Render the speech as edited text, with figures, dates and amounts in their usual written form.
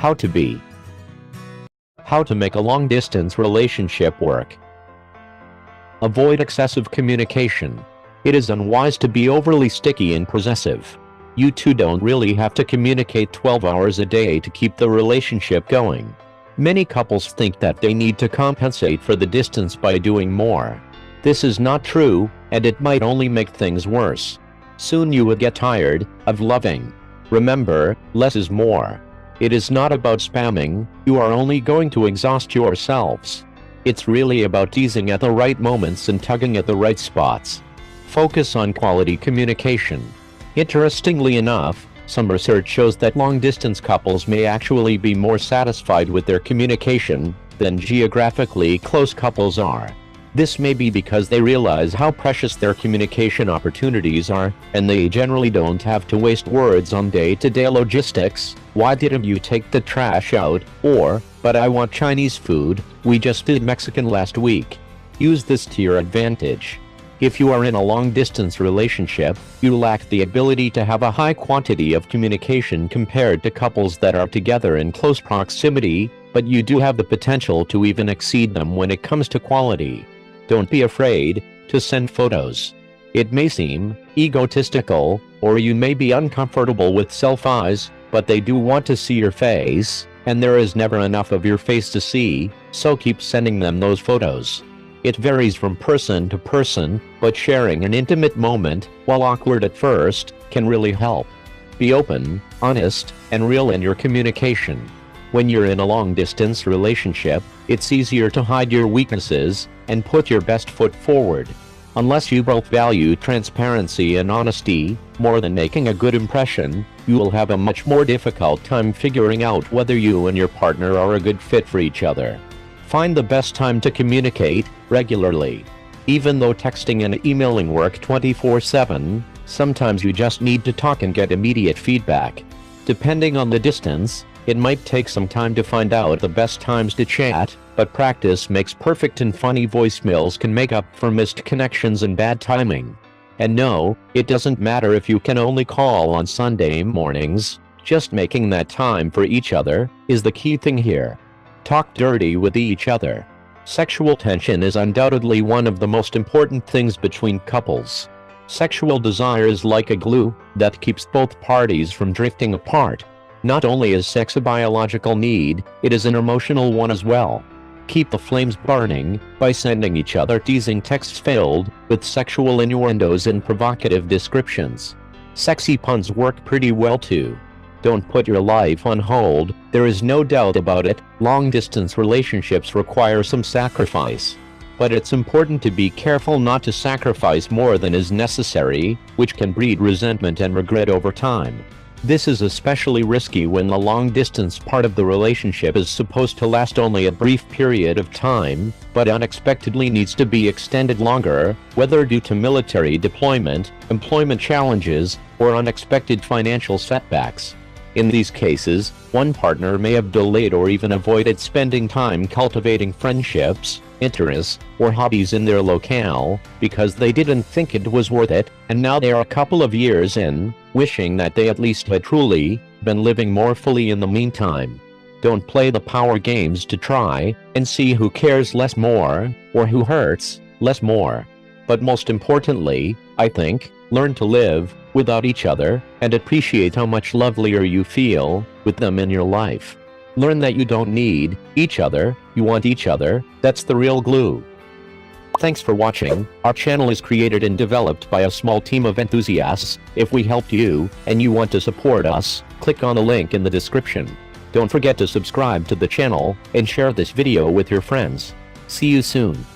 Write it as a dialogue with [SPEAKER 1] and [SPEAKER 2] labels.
[SPEAKER 1] How to be. How to make a long-distance relationship work. Avoid excessive communication. It is unwise to be overly sticky and possessive. You two don't really have to communicate 12 hours a day to keep the relationship going. Many couples think that they need to compensate for the distance by doing more. This is not true, and it might only make things worse. Soon you will get tired of loving. Remember, less is more. It is not about spamming, you are only going to exhaust yourselves. It's really about teasing at the right moments and tugging at the right spots. Focus on quality communication. Interestingly enough, some research shows that long-distance couples may actually be more satisfied with their communication than geographically close couples are. This may be because they realize how precious their communication opportunities are, and they generally don't have to waste words on day-to-day logistics. Why didn't you take the trash out? Or, but I want Chinese food, we just did Mexican last week. Use this to your advantage. If you are in a long-distance relationship, you lack the ability to have a high quantity of communication compared to couples that are together in close proximity, but you do have the potential to even exceed them when it comes to quality. Don't be afraid to send photos. It may seem egotistical, or you may be uncomfortable with selfies, but they do want to see your face, and there is never enough of your face to see, so keep sending them those photos. It varies from person to person, but sharing an intimate moment, while awkward at first, can really help. Be open, honest, and real in your communication. When you're in a long-distance relationship, it's easier to hide your weaknesses and put your best foot forward. Unless you both value transparency and honesty more than making a good impression, you will have a much more difficult time figuring out whether you and your partner are a good fit for each other. Find the best time to communicate regularly. Even though texting and emailing work 24/7, sometimes you just need to talk and get immediate feedback. Depending on the distance, it might take some time to find out the best times to chat, but practice makes perfect, and funny voicemails can make up for missed connections and bad timing. And no, it doesn't matter if you can only call on Sunday mornings, just making that time for each other is the key thing here. Talk dirty with each other. Sexual tension is undoubtedly one of the most important things between couples. Sexual desire is like a glue that keeps both parties from drifting apart. Not only is sex a biological need, it is an emotional one as well. Keep the flames burning by sending each other teasing texts filled with sexual innuendos and provocative descriptions. Sexy puns work pretty well too. Don't put your life on hold, there is no doubt about it, long-distance relationships require some sacrifice. But it's important to be careful not to sacrifice more than is necessary, which can breed resentment and regret over time. This is especially risky when the long-distance part of the relationship is supposed to last only a brief period of time, but unexpectedly needs to be extended longer, whether due to military deployment, employment challenges, or unexpected financial setbacks. In these cases, one partner may have delayed or even avoided spending time cultivating friendships, interests, or hobbies in their locale, because they didn't think it was worth it, and now they are a couple of years in, wishing that they at least had truly been living more fully in the meantime. Don't play the power games to try and see who cares less more, or who hurts less more. But most importantly, I think, learn to live without each other and appreciate how much lovelier you feel with them in your life. Learn that you don't need each other, you want each other. That's the real glue. Thanks for watching. Our channel is created and developed by a small team of enthusiasts. If we helped you and you want to support us, click on the link in the description. Don't forget to subscribe to the channel and share this video with your friends. See you soon.